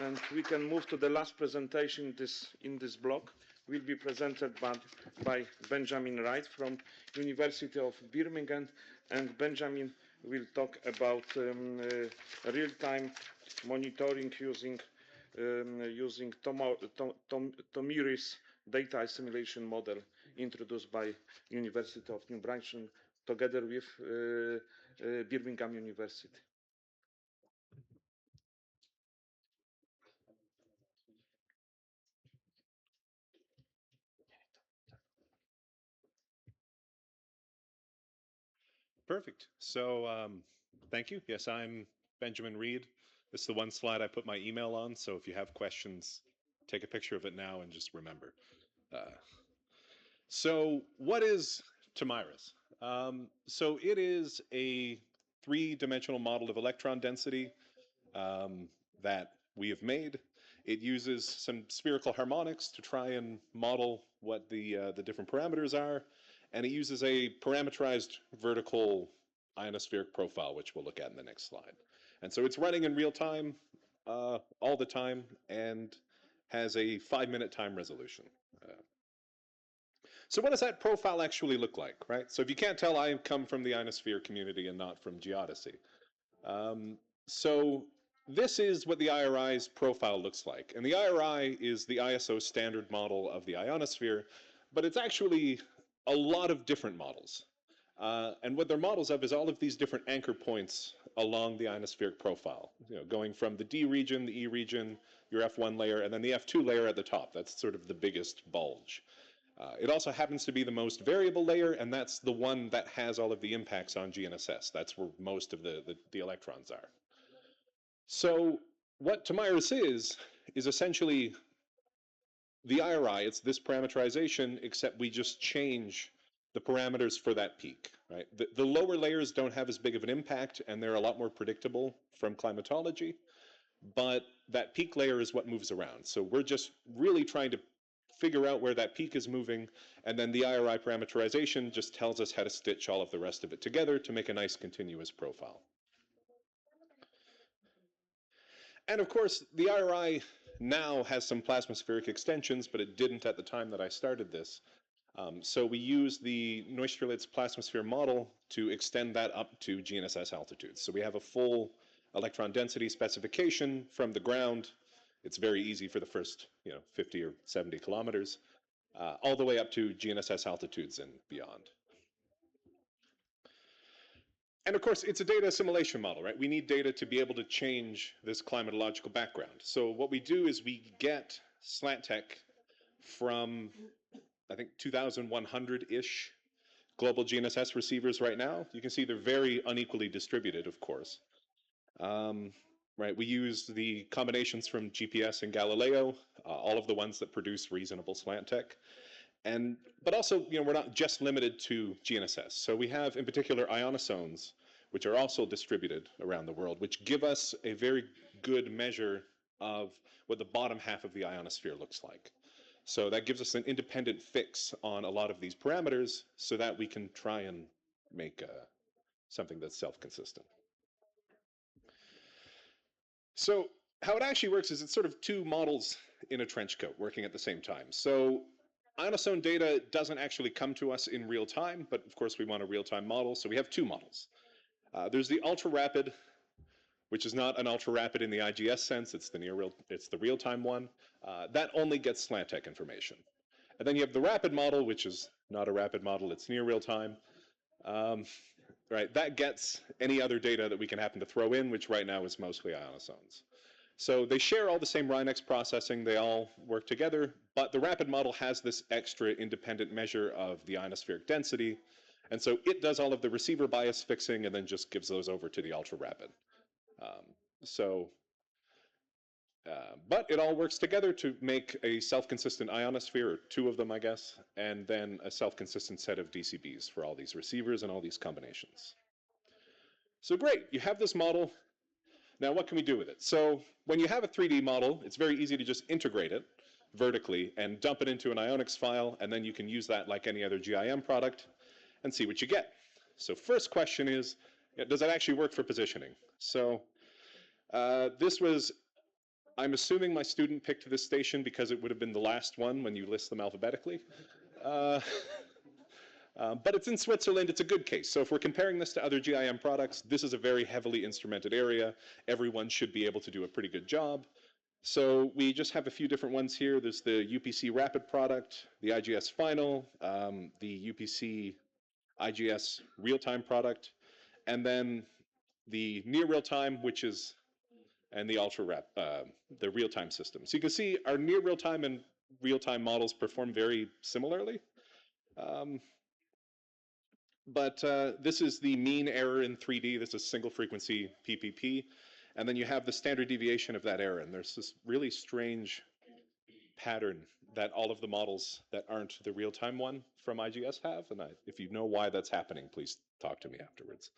And we can move to the last presentation in this block. Will be presented by Benjamin Reid from University of Birmingham, and Benjamin will talk about real-time monitoring using Tomiri's data assimilation model introduced by University of New Brighton together with Birmingham University. Perfect. So thank you. Yes, I'm Benjamin Reid. This is the one slide I put my email on, so if you have questions, take a picture of it now and just remember. So what is Tomiri's? So it is a three-dimensional model of electron density that we have made. It uses some spherical harmonics to try and model what the different parameters are, and it uses a parameterized vertical ionospheric profile, which we'll look at in the next slide. And so it's running in real time, all the time, and has a 5-minute time resolution. So what does that profile actually look like, right? So if you can't tell, I come from the ionosphere community and not from geodesy. So this is what the IRI's profile looks like. And the IRI is the ISO standard model of the ionosphere, but it's actually a lot of different models. And what they're models of is all of these different anchor points along the ionospheric profile, going from the D region, the E region, your F1 layer, and then the F2 layer at the top. That's sort of the biggest bulge. It also happens to be the most variable layer, and that's the one that has all of the impacts on GNSS. That's where most of the electrons are. So what Tomiri's is essentially the IRI. It's this parameterization, except we just change the parameters for that peak, right? The lower layers don't have as big of an impact, and they're a lot more predictable from climatology, but that peak layer is what moves around. So we're just really trying to figure out where that peak is moving, and then the IRI parameterization just tells us how to stitch all of the rest of it together to make a nice continuous profile. And of course, the IRI now has some plasmaspheric extensions, but it didn't at the time that I started this. So we use the Neustrelitz plasmasphere model to extend that up to GNSS altitudes. So we have a full electron density specification from the ground. It's very easy for the first 50 or 70 kilometers, all the way up to GNSS altitudes and beyond. And of course, it's a data assimilation model, right? We need data to be able to change this climatological background. So what we do is we get slant tech from, I think, 2,100-ish global GNSS receivers right now. You can see they're very unequally distributed, of course. Right, we use the combinations from GPS and Galileo, all of the ones that produce reasonable slant tech. But also, we're not just limited to GNSS. So we have, in particular, ionosones, which are also distributed around the world, which give us a very good measure of what the bottom half of the ionosphere looks like. So that gives us an independent fix on a lot of these parameters so that we can try and make something that's self-consistent. So how it actually works is it's sort of two models in a trench coat working at the same time. So ionosone data doesn't actually come to us in real time, but of course we want a real-time model, so we have two models. There's the ultra-rapid, which is not an ultra-rapid in the IGS sense, it's the real-time one. That only gets slant tech information. And then you have the rapid model, which is not a rapid model, it's near real-time. Right, that gets any other data that we can happen to throw in, which right now is mostly ionosones. So they share all the same Rhinex processing, they all work together, but the rapid model has this extra independent measure of the ionospheric density, and so it does all of the receiver bias fixing and then just gives those over to the ultra-rapid. But it all works together to make a self-consistent ionosphere, or two of them, I guess, and then a self-consistent set of DCBs for all these receivers and all these combinations. So great, you have this model. Now what can we do with it? So when you have a 3D model, it's very easy to just integrate it vertically and dump it into an Ionics file, and then you can use that like any other GIM product and see what you get. So first question is, does that actually work for positioning? So this was I'm assuming my student picked this station because it would have been the last one when you list them alphabetically. Uh, but it's in Switzerland, it's a good case. So if we're comparing this to other GIM products, this is a very heavily instrumented area. Everyone should be able to do a pretty good job. So we just have a few different ones here. There's the UPC Rapid product, the IGS Final, the UPC IGS Real-Time product, and then the near real-time, which is, and the the real-time system. So you can see our near real-time and real-time models perform very similarly. But this is the mean error in 3D. This is single frequency PPP. And then you have the standard deviation of that error. And there's this really strange pattern that all of the models that aren't the real-time one from IGS have. And if you know why that's happening, please talk to me afterwards.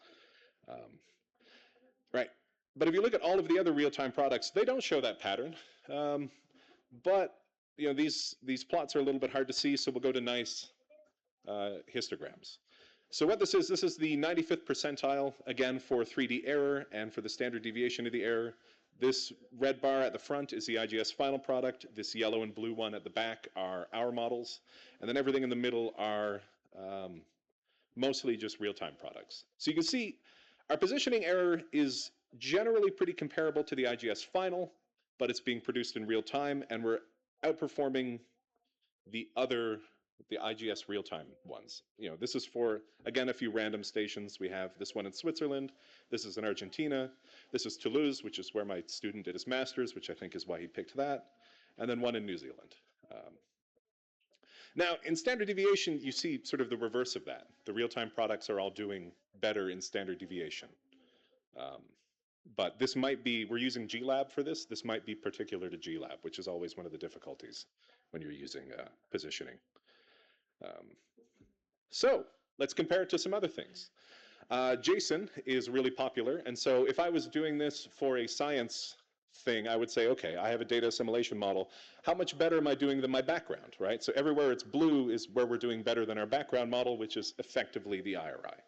Right. But if you look at all of the other real-time products, they don't show that pattern. But you know, these plots are a little bit hard to see, so we'll go to nice histograms. So what this is the 95th percentile, again, for 3D error and for the standard deviation of the error. This red bar at the front is the IGS final product. This yellow and blue one at the back are our models. And then everything in the middle are mostly just real-time products. So you can see our positioning error is generally pretty comparable to the IGS final, but it's being produced in real time, and we're outperforming the IGS real-time ones. You know, this is for, again, a few random stations. We have this one in Switzerland, this is in Argentina, this is Toulouse, which is where my student did his master's, which I think is why he picked that, and then one in New Zealand. Now, in standard deviation, you see sort of the reverse of that. The real-time products are all doing better in standard deviation. But this might be, we're using GLab for this. This might be particular to GLab, which is always one of the difficulties when you're using positioning. So let's compare it to some other things. JSON is really popular. And so if I was doing this for a science thing, I would say, okay, I have a data assimilation model. How much better am I doing than my background, right? So everywhere it's blue is where we're doing better than our background model, which is effectively the IRI.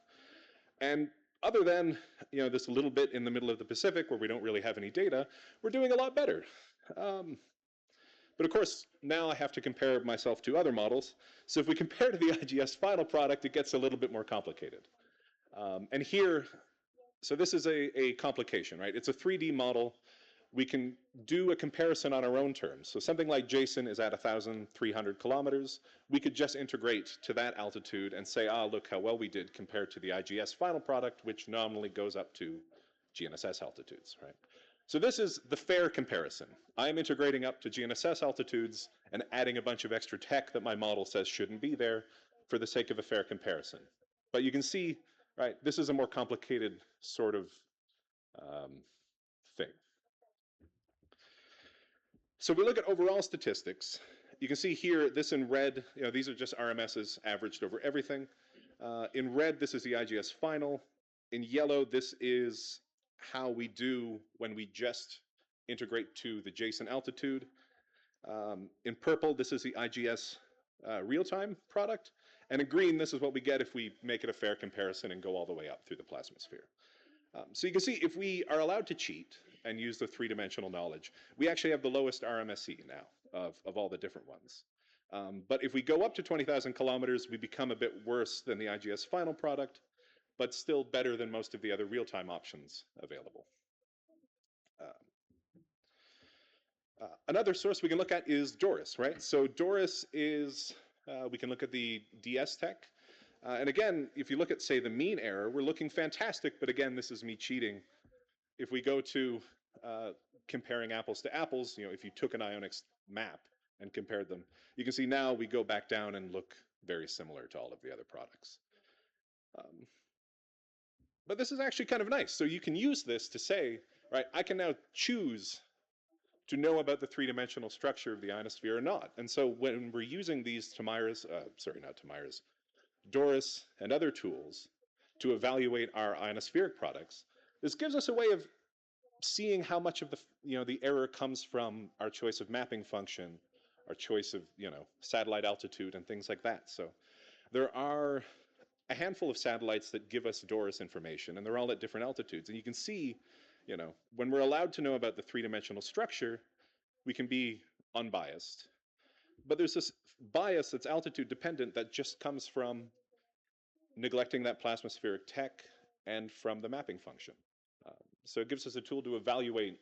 And other than, you know, this little bit in the middle of the Pacific where we don't really have any data, we're doing a lot better. But of course, now I have to compare myself to other models. So if we compare to the IGS final product, it gets a little bit more complicated. And here, so this is a complication, right? It's a 3D model. We can do a comparison on our own terms. So something like JSON is at 1,300 kilometers. We could just integrate to that altitude and say, ah, look how well we did compared to the IGS final product, which nominally goes up to GNSS altitudes, right? So this is the fair comparison. I'm integrating up to GNSS altitudes and adding a bunch of extra tech that my model says shouldn't be there for the sake of a fair comparison. But you can see, right, this is a more complicated sort of thing. So if we look at overall statistics, you can see here, this in red, you know, these are just RMSs averaged over everything. In red, this is the IGS final. In yellow, this is how we do when we just integrate to the JSON altitude. In purple, this is the IGS real-time product. And in green, this is what we get if we make it a fair comparison and go all the way up through the plasmasphere. So you can see if we are allowed to cheat and use the three-dimensional knowledge, we actually have the lowest RMSE now of all the different ones. But if we go up to 20,000 kilometers, we become a bit worse than the IGS final product, but still better than most of the other real-time options available. Another source we can look at is DORIS, right? So DORIS is, we can look at the DS tech. And again, if you look at, say, the mean error, we're looking fantastic, but again, this is me cheating. If we go to comparing apples to apples, you know, if you took an Ionics map and compared them, you can see now we go back down and look very similar to all of the other products. But this is actually kind of nice. So you can use this to say, right, I can now choose to know about the three-dimensional structure of the ionosphere or not. And so when we're using these DORIS and other tools to evaluate our ionospheric products, this gives us a way of seeing how much of the, you know, the error comes from our choice of mapping function, our choice of, you know, satellite altitude and things like that. So there are a handful of satellites that give us DORIS information, and they're all at different altitudes. And you can see, you know, when we're allowed to know about the three-dimensional structure, we can be unbiased. But there's this bias that's altitude dependent that just comes from neglecting that plasmaspheric tech and from the mapping function. So it gives us a tool to evaluate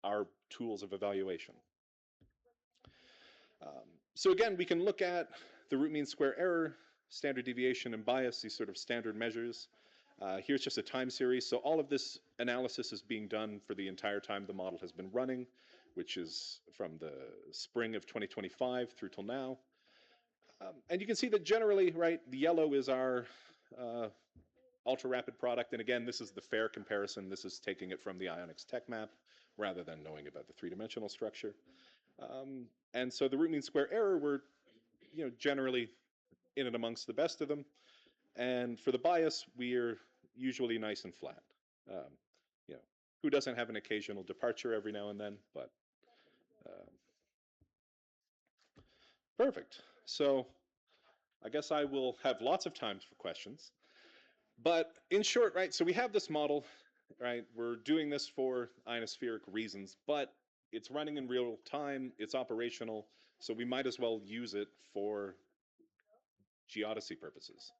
our tools of evaluation. So again, we can look at the root mean square error, standard deviation, and bias, these sort of standard measures. Here's just a time series. So all of this analysis is being done for the entire time the model has been running, which is from the spring of 2025 through till now. And you can see that generally, right, the yellow is our ultra-rapid product. And again, this is the fair comparison. This is taking it from the Ionics tech map rather than knowing about the three-dimensional structure. And so the root mean square error, we're generally in and amongst the best of them. And for the bias, we're usually nice and flat. Who doesn't have an occasional departure every now and then? But perfect. So I guess I will have lots of time for questions. But in short, right, so we have this model, right? We're doing this for ionospheric reasons, but it's running in real time, it's operational, so we might as well use it for geodesy purposes,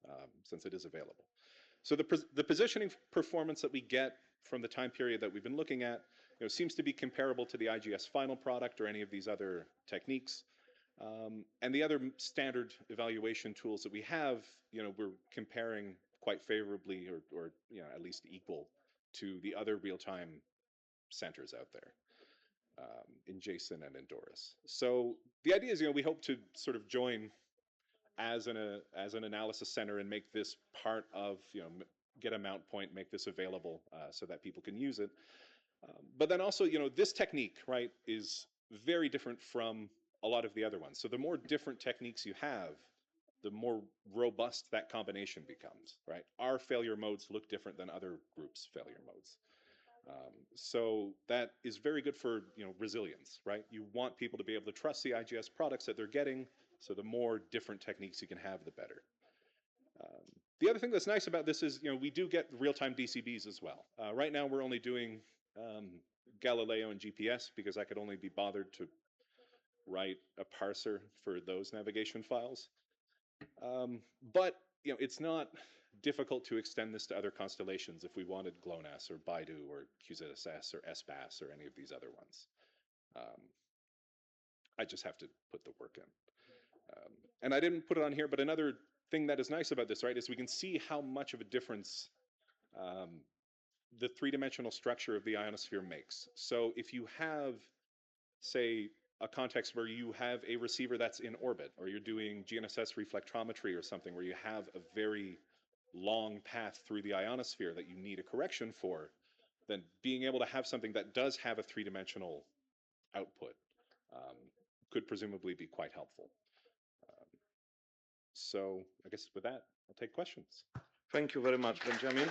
since it is available. So the positioning performance that we get from the time period that we've been looking at seems to be comparable to the IGS final product or any of these other techniques. And the other standard evaluation tools that we have, we're comparing quite favorably or at least equal to the other real-time centers out there in JSON and in Doris. So the idea is, we hope to sort of join as an analysis center and make this part of, get a mount point, make this available so that people can use it. But then also, this technique, right, is very different from a lot of the other ones. So the more different techniques you have, the more robust that combination becomes, right? Our failure modes look different than other groups' failure modes. So that is very good for resilience, right? You want people to be able to trust the IGS products that they're getting, so the more different techniques you can have, the better. The other thing that's nice about this is, we do get real-time DCBs as well. Right now we're only doing Galileo and GPS because I could only be bothered to write a parser for those navigation files. But it's not difficult to extend this to other constellations if we wanted GLONASS or Baidu or QZSS or SBAS or any of these other ones. I just have to put the work in. And I didn't put it on here, but another thing that is nice about this, right, is we can see how much of a difference the three-dimensional structure of the ionosphere makes. So if you have, say, a context where you have a receiver that's in orbit, or you're doing GNSS reflectometry or something where you have a very long path through the ionosphere that you need a correction for, then being able to have something that does have a three-dimensional output could presumably be quite helpful. So I guess with that, I'll take questions. Thank you very much, Benjamin.